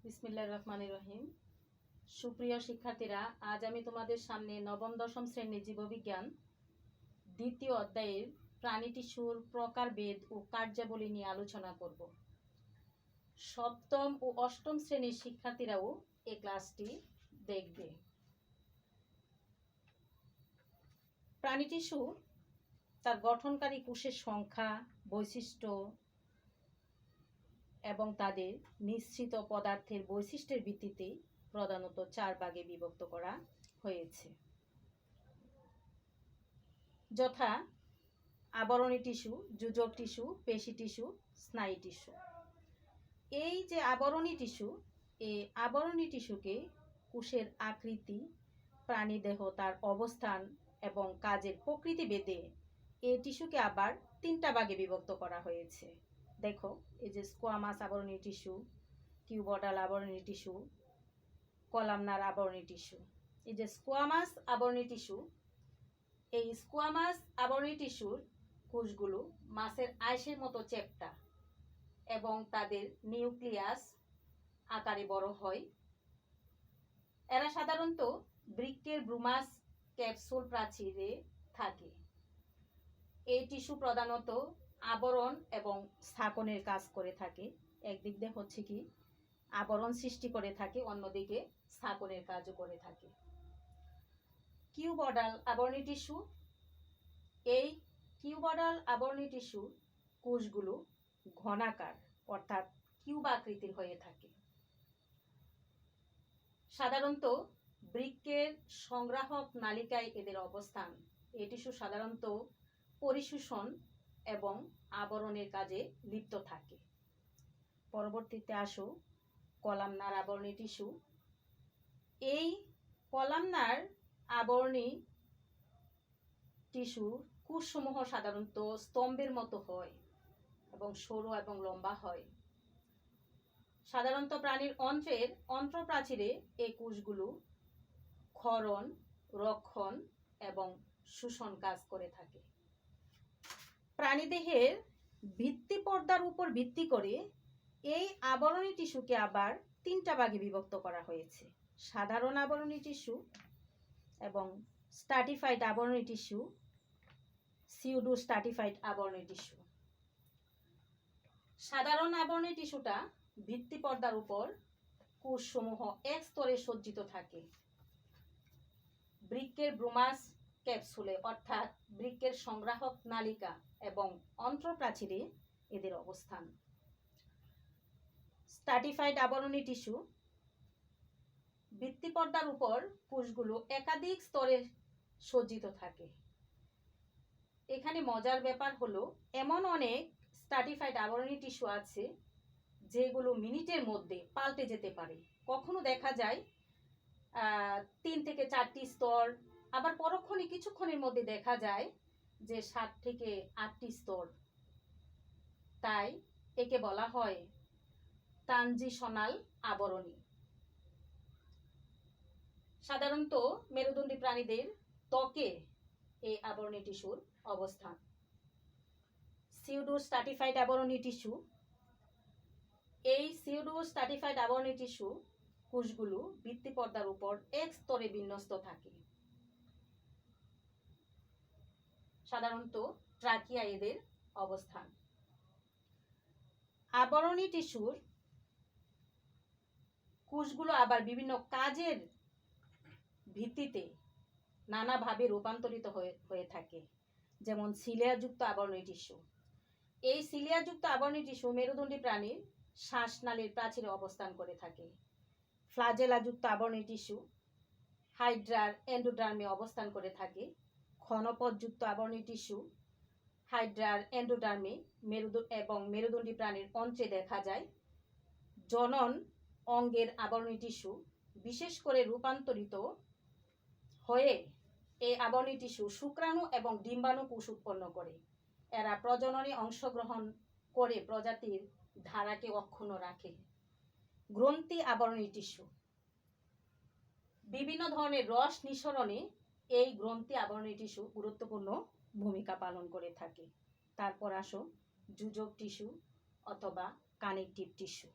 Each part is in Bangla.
বিসমিল্লাহির রহমানির রহিম। সুপ্রিয় শিক্ষার্থীরা, আজ আমি তোমাদের সামনে নবম দশম শ্রেণীর জীববিজ্ঞান দ্বিতীয় অধ্যায়ের প্রাণী টিস্যুর প্রকারভেদ ও কার্যাবলী নিয়ে আলোচনা করব। সপ্তম ও অষ্টম শ্রেণীর শিক্ষার্থীরাও এই ক্লাসটি দেখবে। প্রাণী টিস্যু তার গঠনকারী কোষের সংখ্যা, বৈশিষ্ট্য এবং তাদের মিশ্রিত পদার্থের বৈশিষ্ট্যের ভিত্তিতে প্রধানত 4 ভাগে বিভক্ত করা হয়েছে, যথা আবরণী টিস্যু, যোজক টিস্যু, পেশি টিস্যু, স্নায়ু টিস্যু। এই যে আবরণী টিস্যু, এই আবরণী টিস্যুকে কোষের আকৃতি, প্রাণীদেহ তার অবস্থান এবং কাজের প্রকৃতি ভেদে এই টিস্যুকে আবার 3টা ভাগে বিভক্ত করা হয়েছে। দেখো, এই যে স্কোয়ামাস আবরণী টিস্যু, কিউবডাল আবরণী টিস্যু, কলামনার আবরণী টিস্যু। এই যে স্কোয়ামাস আবরণী টিস্যু, এই স্কোয়ামাস আবরণী টিস্যুর কোষগুলো মাছের আইসের মতো চ্যাপ্টা এবং তাদের নিউক্লিয়াস আকারে বড় হয়। এরা সাধারণত বৃক্কের ব্রুমাস ক্যাপসুল প্রাচীরে থাকে। এই টিস্যু প্রধানত আবরণ এবং স্থাপনের কাজ করে থাকে। একদিক দিয়ে হচ্ছে কি আবরণ সৃষ্টি করে থাকে, অন্যদিকে স্থাপনের কাজও করে থাকে। কিউবডাল আবরণী টিস্যু, এই কিউবডাল আবরণী টিস্যুর কোষগুলো ঘনাকার অর্থাৎ কিউব আকৃতির হয়ে থাকে। সাধারণত বৃক্কের সংগ্রাহক নালিকায় এদের অবস্থান। এই টিস্যু সাধারণত পরিশোষণ এবং আবরণের কাজে লিপ্ত থাকে। পরবর্তীতে আসো কলামনার আবরণী টিস্যু। এই কলামনার আবরণী টিস্যুর কোষসমূহ সাধারণত স্তম্ভের মতো হয় এবং সরু এবং লম্বা হয়। সাধারণত প্রাণীর অন্ত্রের অন্ত্রপ্রাচীরে এই কোষগুলো ক্ষরণ, রক্ষণ এবং শোষণ কাজ করে থাকে। প্রাণীদেহের ভিত্তি পর্দার উপর ভিত্তি করে এই আবরণী টিস্যুকে আবার 3টা ভাগে বিভক্ত করা হয়েছে: সাধারণ আবরণী টিস্যু এবং স্ট্রাটিফাইড আবরণী টিস্যু, সিউডো স্ট্রাটিফাইড আবরণী টিস্যু। সাধারণ আবরণী টিস্যুটা ভিত্তি পর্দার উপর কোষসমূহ এক স্তরে সজ্জিত থাকে। বৃক্কের ব্রুমাস ক্যাপসুলে অর্থাৎ বৃক্কের সংগ্রাহক নালিকা এবং অন্ত্রপ্রাচীরে এদের অবস্থান। স্ট্রাটিফাইড আবরণী টিস্যু, ভিত্তি পর্দার উপর কোষগুলো একাধিক স্তরে সজ্জিত থাকে। এখানে মজার ব্যাপার হলো, এমন অনেক স্ট্রাটিফাইড আবরণী টিস্যু আছে যেগুলো মিনিটের মধ্যে পাল্টে যেতে পারে। কখনো দেখা যায় 3 থেকে 4টি স্তর, আবার পরক্ষণে কিছুক্ষণের মধ্যে দেখা যায় যে 7 থেকে 8টি স্তর। তাই একে বলা হয় ট্রানজিশনাল আবরণী। সাধারণত মেরুদণ্ডী প্রাণীদের ত্বকে এই আবরণী টিস্যুর অবস্থান। সিউডো স্ট্রাটিফাইড আবরণী টিস্যু, এই সিউডো স্ট্রাটিফাইড আবরণী টিস্যু কোষগুলো ভিত্তি পর্দার উপর এক স্তরে বিন্যস্ত থাকে। সাধারণত ট্রাকিয়া এদের অবস্থান। আবরণী টিস্যুর কোষগুলো আবার বিভিন্ন কাজের ভিত্তিতে নানাভাবে রূপান্তরিত হয়ে থাকে, যেমন সিলিয়াযুক্ত আবরণী টিস্যু। এই সিলিয়াযুক্ত আবরণী টিস্যু মেরুদণ্ডী প্রাণীর শ্বাসনালীর প্রাচীরে অবস্থান করে থাকে। ফ্লাজেলাযুক্ত আবরণী টিস্যু হাইড্রার এন্ডোডার্মে অবস্থান করে থাকে। ঘনপথযুক্ত আবরণী টিস্যু হাইড্রার এন্ডোডার্মে এবং মেরুদণ্ডী প্রাণীর অন্ত্রে দেখা যায়। জনন অঙ্গের আবরণী টিস্যু বিশেষ করে রূপান্তরিত হয়ে এই আবরণী টিস্যু শুক্রাণু এবং ডিম্বাণু কোষ উৎপন্ন করে। এরা প্রজননে অংশগ্রহণ করে প্রজাতির ধারাকে অক্ষুণ্ণ রাখে। গ্রন্থি আবরণী টিস্যু, বিভিন্ন ধরনের রস নিঃসরণে এই গ্রন্থি আবরণী টিস্যু গুরুত্বপূর্ণ ভূমিকা পালন করে থাকে। তারপর আসো যোজক টিস্যু অথবা কানেকটিভ টিস্যু।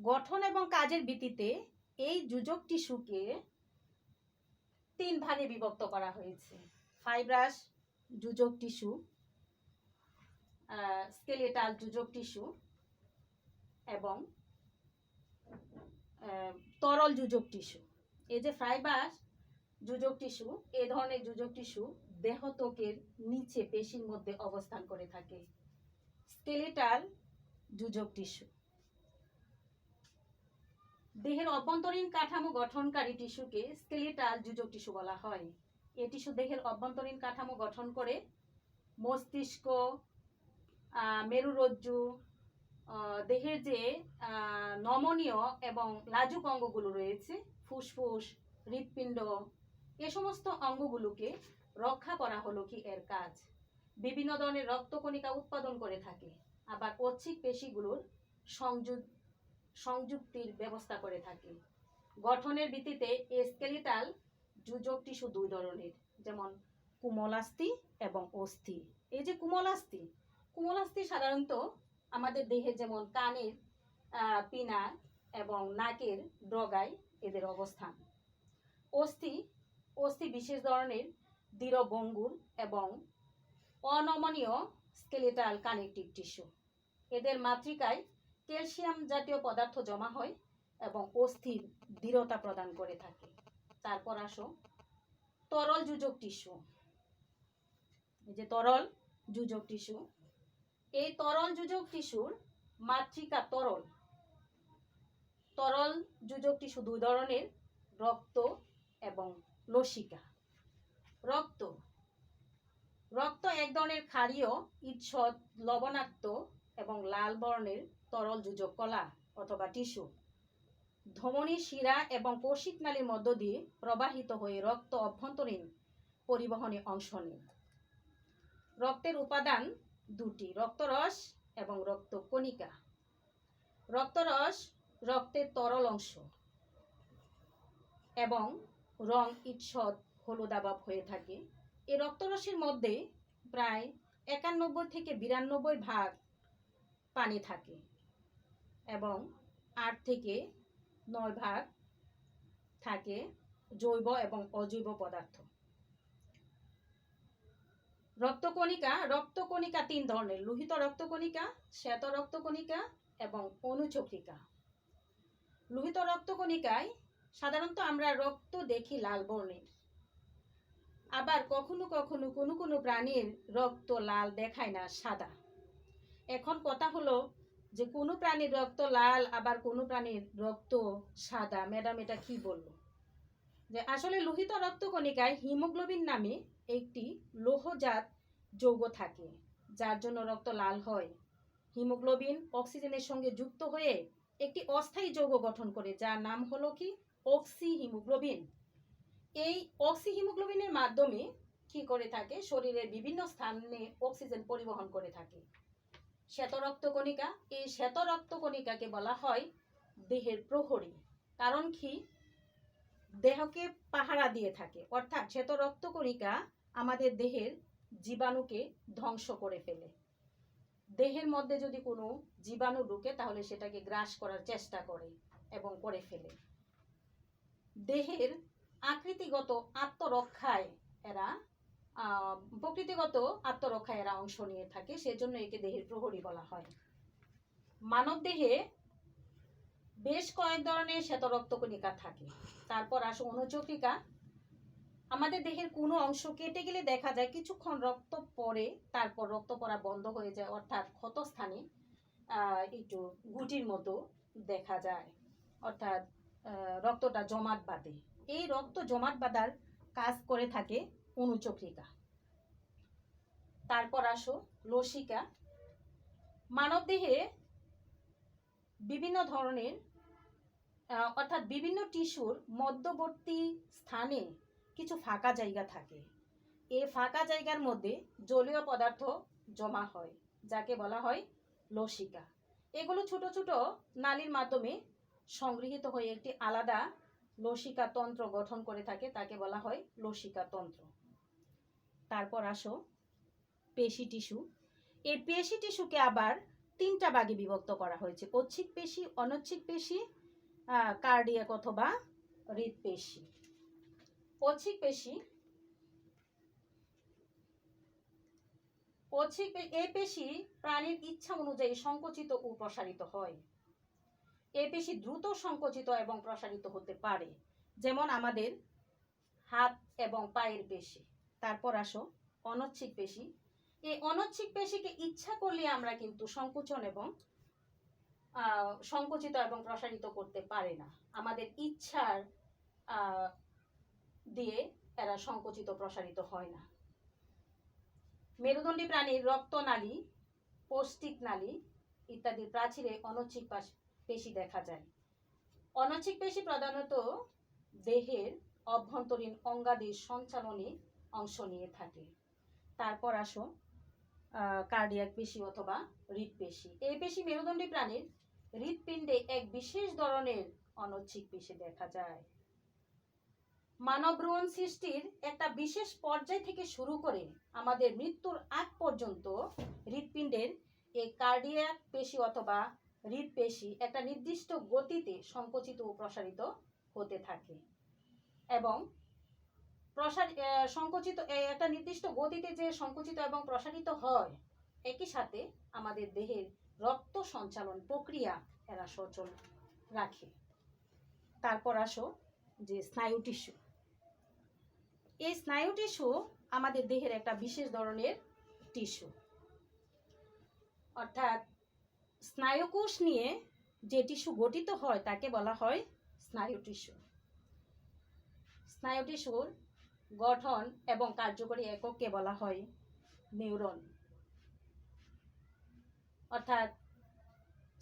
গঠন এবং কাজের ভিত্তিতে এই যোজক টিস্যুকে 3 ভাগে বিভক্ত করা হয়েছে। ফাইব্রাস যোজক টিস্যু, স্কেলেটাল যোজক টিস্যু এবং তরল যোজক টিস্যু। এই যে ফাইব্রাস যোজক টিস্যু, এই ধরনের যোজক টিস্যু দেহত্বকের নিচে পেশির মধ্যে অবস্থান করে থাকে। স্কেলেটাল যোজক টিস্যু দেহের অভ্যন্তরীণ কাঠামো গঠনকারী টিস্যুকে স্কেলেটাল যোজক টিস্যু বলা হয়। এই টিস্যু দেহের অভ্যন্তরীণ কাঠামো গঠন করে মস্তিষ্ক, মেরুরজ্জু, দেহের যে নমনীয় এবং লাজুক অঙ্গগুলো রয়েছে, ফুসফুস, হৃৎপিণ্ড, এ সমস্ত অঙ্গগুলোকে রক্ষা করা হলো কি এর কাজ। বিভিন্ন ধরনের রক্তকণিকা উৎপাদন করে থাকে, আবার ঐচ্ছিক পেশিগুলোর সংযুক্তির ব্যবস্থা করে থাকে। গঠনের ভিত্তিতে স্কেলেটাল যোজক টিস্যু 2 ধরনের, যেমন কোমলাস্থি এবং অস্থি। এই যে কোমলাস্থি সাধারণত আমাদের দেহে যেমন কানের পিনা এবং নাকের ডগায় এদের অবস্থান। অস্থি বিশেষ ধরনের দৃঢ় ভঙ্গুর এবং অনমনীয় স্কেলেটাল কানেকটিভ টিস্যু। এদের মাতৃকায় ক্যালসিয়াম জাতীয় পদার্থ জমা হয় এবং অস্থির দৃঢ়তা প্রদান করে থাকে। তারপর আসো তরল যোজক টিস্যু। এই যে তরল যোজক টিস্যু, এই তরল যোজক টিস্যুর মাতৃকা তরল যোজক টিস্যু 2 ধরনের, রক্ত এবং লসিকা। রক্ত এক ধরনের ক্ষারীয়, ঈষৎ লবণাক্ত এবং লাল বর্ণের তরল যোজক কলা অথবা টিস্যু। ধমনী, শিরা এবং কৌশিক নালীর মধ্য দিয়ে প্রবাহিত হয়ে রক্ত অভ্যন্তরীণ পরিবহনে অংশ নেয়। রক্তের উপাদান 2টি, রক্তরস এবং রক্তকণিকা। রক্তরস রক্তের তরল অংশ এবং রং ঈষৎ হলুদাভ হয়ে থাকে। এই রক্তরসের মধ্যে প্রায় 91 থেকে 92 ভাগ পানি থাকে এবং 8 থেকে 9 ভাগ থাকে জৈব এবং অজৈব পদার্থ। রক্তকণিকা 3 ধরনের, লোহিত রক্তকণিকা, শ্বেত রক্তকণিকা এবং অনুচক্রিকা। লোহিত রক্তকণিকায় সাধারণত আমরা রক্ত দেখি লাল বর্ণের, আবার কখনো কখনো কোনো প্রাণীর রক্ত লাল দেখায় না, সাদা। এখন কথা হলো যে কোনো প্রাণীর রক্ত লাল আবার কোনো প্রাণীর রক্ত সাদা, ম্যাডাম এটা কি বললো? যে আসলে লোহিত রক্তকণিকায় হিমোগ্লোবিন নামে একটি লৌহজাত যৌগ থাকে, যার জন্য রক্ত লাল হয়। হিমোগ্লোবিন অক্সিজেনের সঙ্গে যুক্ত হয়ে একটি অস্থায়ী যৌগ গঠন করে, যার নাম হলো কি অক্সি হিমোগ্লোবিন। এই অক্সি হিমোগ্লোবিনের মাধ্যমে কি করে থাকে, শরীরের বিভিন্ন স্থানে অক্সিজেন পরিবহন করে থাকে। শ্বেত রক্তকণিকা, এই শ্বেত রক্তকণিকাকে বলা হয় দেহের প্রহরী। কারণ কি, দেহকে পাহারা দিয়ে থাকে, অর্থাৎ শ্বেত রক্তকণিকা আমাদের দেহের জীবাণুকে ধ্বংস করে ফেলে। দেহের মধ্যে যদি কোনো জীবাণু ঢুকে তাহলে সেটাকে গ্রাস করার চেষ্টা করে এবং করে ফেলে। দেহের আকৃতিগত আত্মরক্ষায় এরা প্রকৃতিগত আত্মরক্ষায় এরা অংশ নিয়ে থাকে, সেজন্য একে দেহের প্রহরী বলা হয়। মানব দেহে বেশ কয়েক ধরনের শ্বেত রক্তকণিকা থাকে। তারপর আসো অনুচক্রিকা। আমাদের দেহের কোনো অংশ কেটে গেলে দেখা যায় কিছুক্ষণ রক্ত পড়ে, তারপর রক্ত পড়া বন্ধ হয়ে যায়, অর্থাৎ ক্ষতস্থানে একটু গুটির মতো দেখা যায়, অর্থাৎ রক্তটা জমাট বাঁধে। এই রক্ত জমাট বাঁধার কাজ করে থাকে অনুচক্রিকা। তারপর আসো লসিকা। মানব দেহে বিভিন্ন ধরনের অর্থাৎ বিভিন্ন টিস্যুর মধ্যবর্তী স্থানে কিছু ফাঁকা জায়গা থাকে। এই ফাঁকা জায়গার মধ্যে জলীয় পদার্থ জমা হয়, যাকে বলা হয় লসিকা। এগুলো ছোট ছোট নালীর মাধ্যমে সংগৃহীত হয়ে একটি আলাদা লসিকা তন্ত্র গঠন করে থাকে, তাকে বলা হয় লসিকা তন্ত্র। তারপর আসো পেশি টিস্যু। এই পেশি টিস্যুকে আবার তিনটা ভাগে বিভক্ত করা হয়েছে: ঐচ্ছিক পেশি, অনৈচ্ছিক পেশি, কার্ডিয়াক অথবা হৃদপেশি। ঐচ্ছিক পেশি, এই পেশি প্রাণীর ইচ্ছা অনুযায়ী সংকুচিত ও প্রসারিত হয়। এই পেশি দ্রুত সংকুচিত এবং প্রসারিত হতে পারে, যেমন আমাদের হাত এবং পায়ের পেশি। তারপর আসো অনৈচ্ছিক পেশি। এই অনৈচ্ছিক পেশিকে ইচ্ছা করলে আমরা কিন্তু সংকুচন এবং সংকুচিত এবং প্রসারিত করতে পারে না। আমাদের ইচ্ছার দিয়ে এরা সংকুচিত প্রসারিত হয় না। মেরুদণ্ডী প্রাণীর রক্তনালী, পৌষ্টিক নালী ইত্যাদি প্রাচীরে অনৈচ্ছিক পেশি দেখা যায়। অনৈচ্ছিক পেশি প্রধানত দেহের অভ্যন্তরীণ অঙ্গাদির সঞ্চালনে অংশ নিয়ে থাকে। তারপর আসো কার্ডিয়াক পেশি অথবা হৃদপেশি। এই পেশি মেরুদণ্ডী প্রাণীর হৃদপিণ্ডে এক বিশেষ ধরনের অনৈচ্ছিক পেশি দেখা যায়। মানব ভ্রূণ সৃষ্টির একটা বিশেষ পর্যায় থেকে শুরু করে আমাদের মৃত্যুর আগ পর্যন্ত হৃদপিণ্ডের এই কার্ডিয়াক পেশি অথবা হৃদপেশি একটা নির্দিষ্ট গতিতে সংকুচিত ও প্রসারিত হতে থাকে এবং সংকুচিত একটা নির্দিষ্ট গতিতে যে সংকুচিত এবং প্রসারিত হয়, একই সাথে আমাদের দেহের রক্ত সঞ্চালন প্রক্রিয়া এরা সচল রাখে। তারপর আসো যে স্নায়ু টিস্যু। এই স্নায়ু টিস্যু আমাদের দেহের একটা বিশেষ ধরনের টিস্যু, অর্থাৎ স্নায়ুকোষ নিয়ে যে টিস্যু গঠিত হয় তাকে বলা হয় স্নায়ু টিস্যু। স্নায়ু টিস্যুর গঠন এবং কার্যকরী একককে বলা হয় নিউরন। অর্থাৎ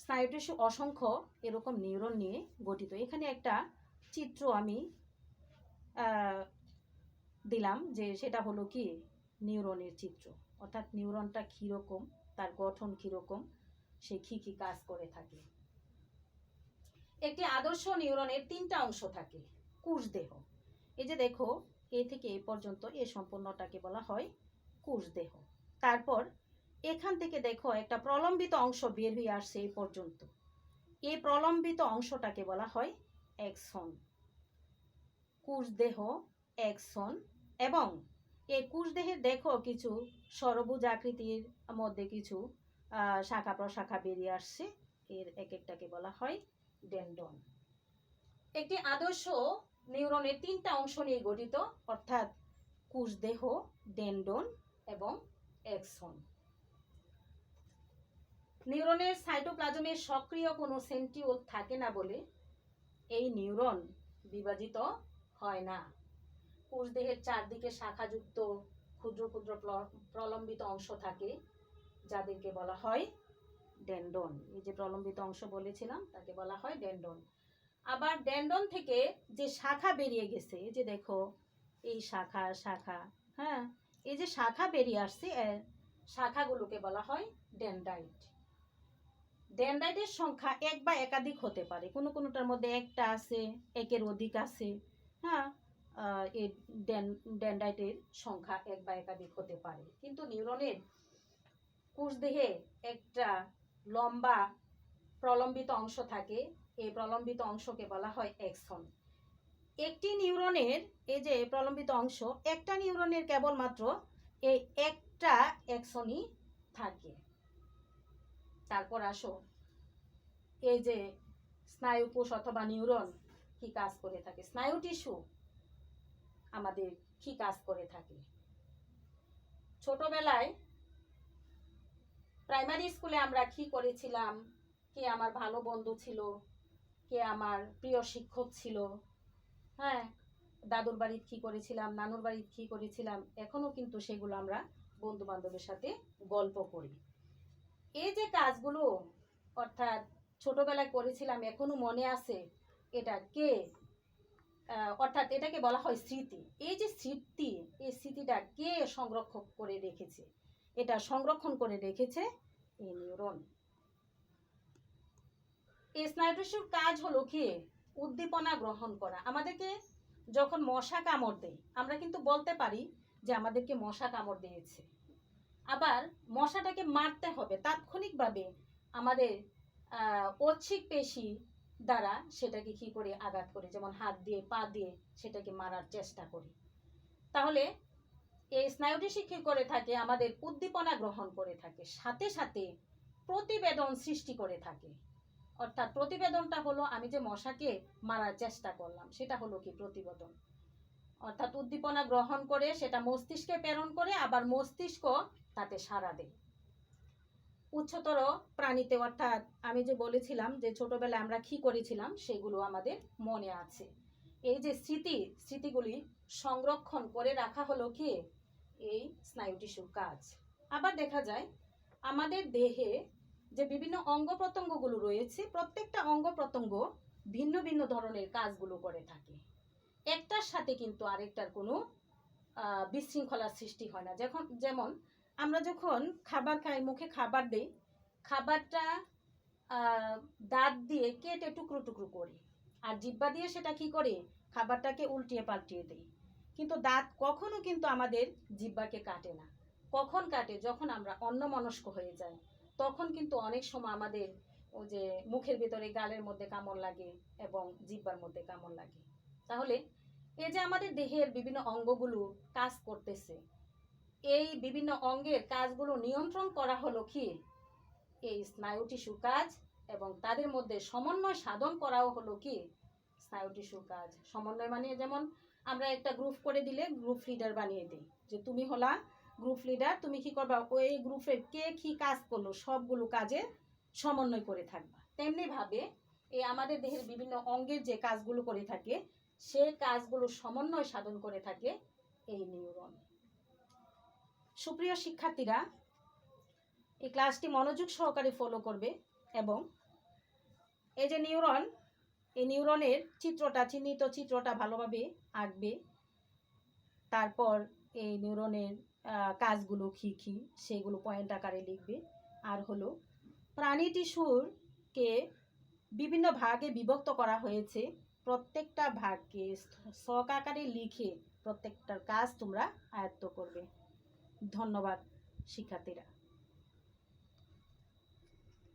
স্নায়ু টিস্যু অসংখ্য এরকম নিউরন নিয়ে গঠিত। এখানে একটা চিত্র আমি দিলাম, যে সেটা হলো কি নিউরনের চিত্র। অর্থাৎ নিউরনটা কীরকম, তার গঠন কীরকম, সে কী কী কাজ করে থাকে। একটি আদর্শ নিউরনের তিনটা অংশ থাকে। কোষদেহ, এই যে দেখো এ থেকে এ পর্যন্ত এ সম্পূর্ণটাকে বলা হয় কোষদেহ। তারপর এখান থেকে দেখো একটা প্রলম্বিত অংশ বের হয়ে আসছে এই পর্যন্ত, এই প্রলম্বিত অংশটাকে বলা হয় এক্সন। কোষদেহ, এক্সন, এবং এই কোষদেহের দেখো কিছু সরবুজ আকৃতির মধ্যে কিছু শাখা প্রশাখা বেরিয়ে আসছে, এর এক একটাকে বলা হয় ডেনড্রন। একটি আদর্শ নিউরনের তিনটা অংশ নিয়ে গঠিত, অর্থাৎ কোষদেহ, ডেনড্রন এবং এক্সন। নিউরনের সাইটোপ্লাজমে সক্রিয় কোনো সেন্ট্রিওল থাকে না বলে এই নিউরন বিভাজিত হয় না। কোষদেহের চারদিকে শাখাযুক্ত ক্ষুদ্র ক্ষুদ্র প্রলম্বিত অংশ থাকে, যাদেরকে বলা হয় ডেনড্রন। এই যে প্রলম্বিত অংশ বলেছিলাম তাকে বলা হয় ডেনড্রন। আবার ডেনড্রন থেকে যে শাখা বেরিয়ে গেছে, এই যে দেখো এই শাখা শাখা, হ্যাঁ, এই যে শাখা বেরিয়ে আসছে, শাখাগুলোকে বলা হয় ডেনড্রাইট। ডেনড্রাইটের সংখ্যা এক বা একাধিক হতে পারে, কোনো কোনোটার মধ্যে একটা আছে, একের অধিক আছে। হ্যাঁ, এই ডেনড্রাইটের সংখ্যা এক বা একাধিক হতে পারে। কিন্তু নিউরনের কোষদেহে একটা লম্বা প্রলম্বিত অংশ থাকে, এই প্রলম্বিত অংশকে বলা হয় এক্সন। একটি নিউরনের এই যে প্রলম্বিত অংশ, একটা নিউরনের কেবলমাত্র এই একটা এক্সনই থাকে। তারপর আসো এই যে স্নায়ু কোষ অথবা নিউরন কি কাজ করে থাকে, স্নায়ু টিস্যু আমাদের কি কাজ করে থাকে। ছোটবেলায় প্রাইমারি স্কুলে আমরা কি করেছিলাম, কে আমার ভালো বন্ধু ছিল, কে আমার প্রিয় শিক্ষক ছিল, হ্যাঁ, দাদুর বাড়িতে কি করেছিলাম, নানুর বাড়িতে কি করেছিলাম, এখনো কিন্তু সেগুলো আমরা বন্ধু বান্ধবের সাথে গল্প করি। এই যে কাজগুলো অর্থাৎ ছোটবেলায় করেছিলাম এখনো মনে আছে, এটা কে, অর্থাৎ এটাকে বলা হয় স্মৃতি। এই যে স্মৃতি, এই স্মৃতিটা কে সংরক্ষণ করে রেখেছে, এটা সংরক্ষণ করে রেখেছে এই নিউরন। এই স্নায়ু টিস্যুর কাজ হলো কি উদ্দীপনা গ্রহণ করা। আমাদেরকে যখন মশা কামড় দেয়, আমরা কিন্তু বলতে পারি যে আমাদেরকে মশা কামড় দিয়েছে। আবার মশাটাকে মারতে হবে, তাৎক্ষণিকভাবে আমাদের ঐচ্ছিক পেশি দ্বারা সেটাকে কি করে আঘাত করে, যেমন হাত দিয়ে পা দিয়ে সেটাকে মারার চেষ্টা করি। তাহলে এই স্নায়ুটিস্যু কি করে থাকে, আমাদের উদ্দীপনা গ্রহণ করে থাকে, সাথে সাথে প্রতিবেদন সৃষ্টি করে থাকে। অর্থাৎ প্রতিবেদনটা হলো আমি যে মশাকে মারার চেষ্টা করলাম, সেটা হলো কি প্রতিবেদন। অর্থাৎ উদ্দীপনা গ্রহণ করে সেটা মস্তিষ্কে প্রেরণ করে, আবার মস্তিষ্ক তাতে সাড়া দেয়। উচ্চতর প্রাণীতে, অর্থাৎ আমি যে বলেছিলাম যে ছোটবেলায় আমরা কি করেছিলাম সেগুলো আমাদের মনে আছে। এই যে স্মৃতিগুলি সংরক্ষণ করে রাখা হলো কি এই স্নায়ু টিস্যুর কাজ। আবার দেখা যায় আমাদের দেহে যে বিভিন্ন অঙ্গ প্রত্যঙ্গগুলো রয়েছে, প্রত্যেকটা অঙ্গ প্রত্যঙ্গ ভিন্ন ভিন্ন ধরনের কাজগুলো করে থাকে। একটার সাথে কিন্তু আরেকটার কোনো বিশৃঙ্খলার সৃষ্টি হয় না। যেমন আমরা যখন খাবার খাই, মুখে খাবার দেই, খাবারটা দাঁত দিয়ে কেটে টুকরো টুকরো করি, আর জিহ্বা দিয়ে সেটা কি করে খাবারটাকে উল্টিয়ে পাল্টিয়ে দেই। কিন্তু দাঁত কখনো কিন্তু আমাদের জিহ্বাকে কাটে না। কখন কাটে? যখন আমরা অন্যমনস্ক হয়ে যাই, তখন কিন্তু অনেক সময় আমাদের ওই যে মুখের ভিতরে, গালের মধ্যে কামড় লাগে এবং জিহ্বার মধ্যে কামড় লাগে। তাহলে এই যে আমাদের দেহের বিভিন্ন অঙ্গগুলো কাজ করতেছে, এই বিভিন্ন অঙ্গের কাজগুলো নিয়ন্ত্রণ করা হলো কি এই স্নায়ু টিস্যু কাজ, এবং তাদের মধ্যে সমন্বয় সাধন করাও হলো কি স্নায়ু টিস্যু কাজ। সমন্বয় মানে যেমন আমরা একটা গ্রুপ করে দিলে গ্রুপ লিডার বানিয়ে দিই, যে তুমি হলা গ্রুপ লিডার, তুমি কি করবা, ওই গ্রুপের কে কি কাজ করলো সবগুলো কাজে সমন্বয় করে থাকবা। তেমনি ভাবে এই আমাদের দেহের বিভিন্ন অঙ্গের যে কাজগুলো করে থাকে, সে কাজগুলো সমন্বয় সাধন করে থাকে এই নিউরন। সুপ্রিয় শিক্ষার্থীরা, এই ক্লাসটি মনোযোগ সহকারে ফলো করবে এবং এই যে নিউরন, এই নিউরনের চিহ্নিত চিত্রটা ভালোভাবে আঁকবে। তারপর এই নিউরনের কাজগুলো কি কি সেগুলো পয়েন্ট আকারে লিখবে। আর হলো প্রাণী টিস্যুরকে বিভিন্ন ভাগে বিভক্ত করা হয়েছে, প্রত্যেকটা ভাগকে ছক আকারে লিখে প্রত্যেকটার কাজ তোমরা আয়ত্ত করবে। ধন্যবাদ শিক্ষার্থীরা।